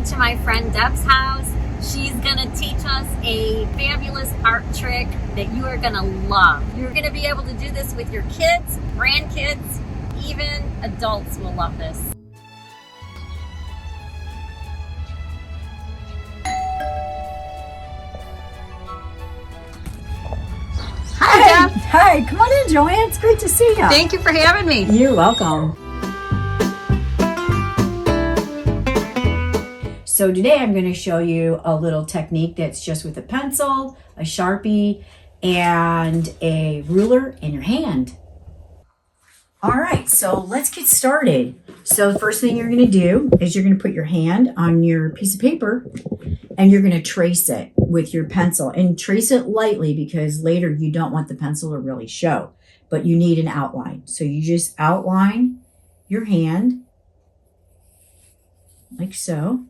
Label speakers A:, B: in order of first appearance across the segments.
A: going to my friend Deb's house. She's gonna teach us a fabulous art trick that you are gonna love. You're gonna be able to do this with your kids, grandkids, even adults will love this. Hi, Deb.
B: Hi, come on in, Joanne. It's great to see you.
A: Thank you for having me.
B: You're welcome. So today I'm going to show you a little technique that's just with a pencil, a Sharpie, and a ruler in your hand. All right, so let's get started. So the first thing you're going to do is you're going to put your hand on your piece of paper and you're going to trace it with your pencil, and trace it lightly because later you don't want the pencil to really show, but you need an outline. So you just outline your hand like so.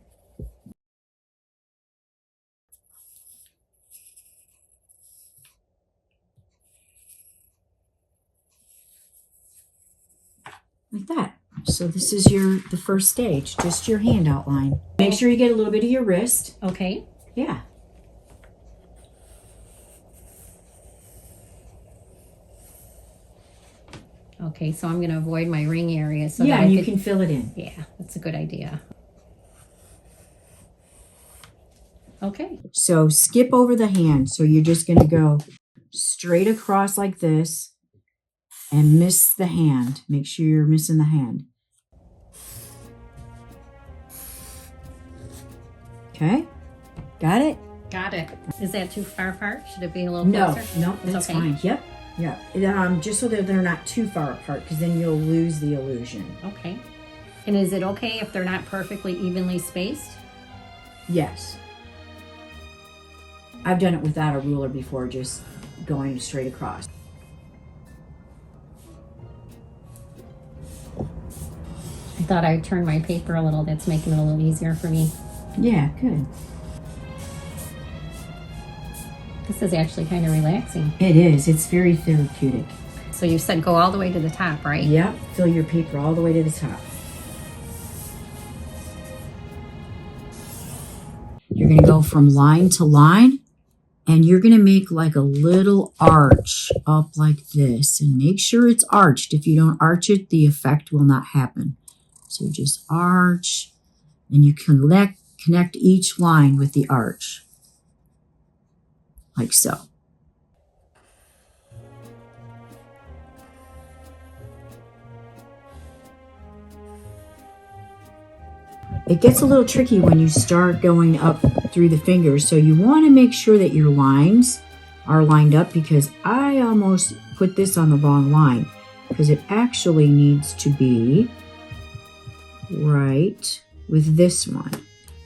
B: Like that. So this is the first stage, just your hand outline. Make sure you get a little bit of your wrist.
A: Okay.
B: Yeah.
A: Okay, so I'm going to avoid my ring area. So
B: yeah,
A: that
B: and you can fill it in.
A: Yeah, that's a good idea. Okay.
B: So skip over the hand. So you're just going to go straight across like this and miss the hand. Make sure you're missing the hand. Okay, got it?
A: Got it. Is that too far apart? Should it be a little closer?
B: No, that's
A: okay.
B: fine. Yep, yeah. Just so that they're not too far apart, because then you'll lose the illusion.
A: Okay. And is it okay if they're not perfectly evenly spaced?
B: Yes. I've done it without a ruler before, just going straight across.
A: I thought I'd turn my paper a little. That's making it a little easier for me.
B: Yeah, good.
A: This is actually kind of relaxing.
B: It is. It's very therapeutic.
A: So you said go all the way to the top, right?
B: Yep. Fill your paper all the way to the top. You're going to go from line to line, and you're going to make like a little arch up like this. And make sure it's arched. If you don't arch it, the effect will not happen. So just arch, and you connect each line with the arch, like so. It gets a little tricky when you start going up through the fingers, so you want to make sure that your lines are lined up, because I almost put this on the wrong line, because it actually needs to be right with this one.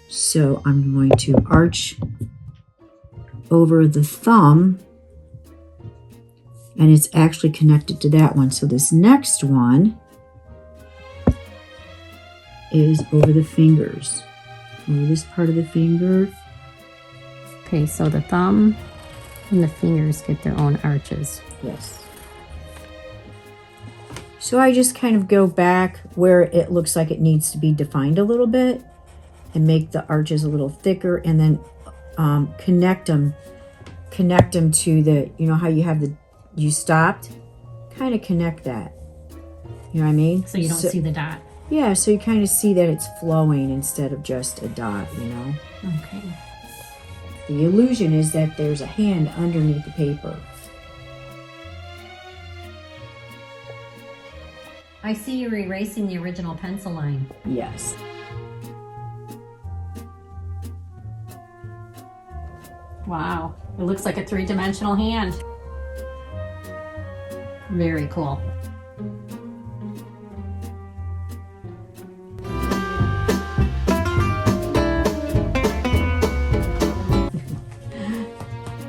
B: So I'm going to arch over the thumb, and it's actually connected to that one. So this next one is over the fingers, over this part of the finger.
A: Okay, so the thumb and the fingers get their own arches.
B: Yes. So I just kind of go back where it looks like it needs to be defined a little bit and make the arches a little thicker, and then connect them to the, you know how you have you stopped? Kind of connect that. You know what I mean?
A: So you don't see the dot.
B: Yeah, so you kind of see that it's flowing instead of just a dot, you know?
A: Okay.
B: The illusion is that there's a hand underneath the paper.
A: I see you're erasing the original pencil line.
B: Yes.
A: Wow, it looks like a three-dimensional hand. Very cool.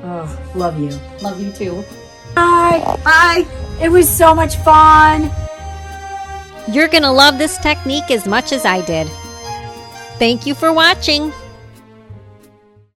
B: Oh, love you.
A: Love you too.
B: Bye.
A: Bye.
B: It was so much fun.
A: You're gonna love this technique as much as I did. Thank you for watching.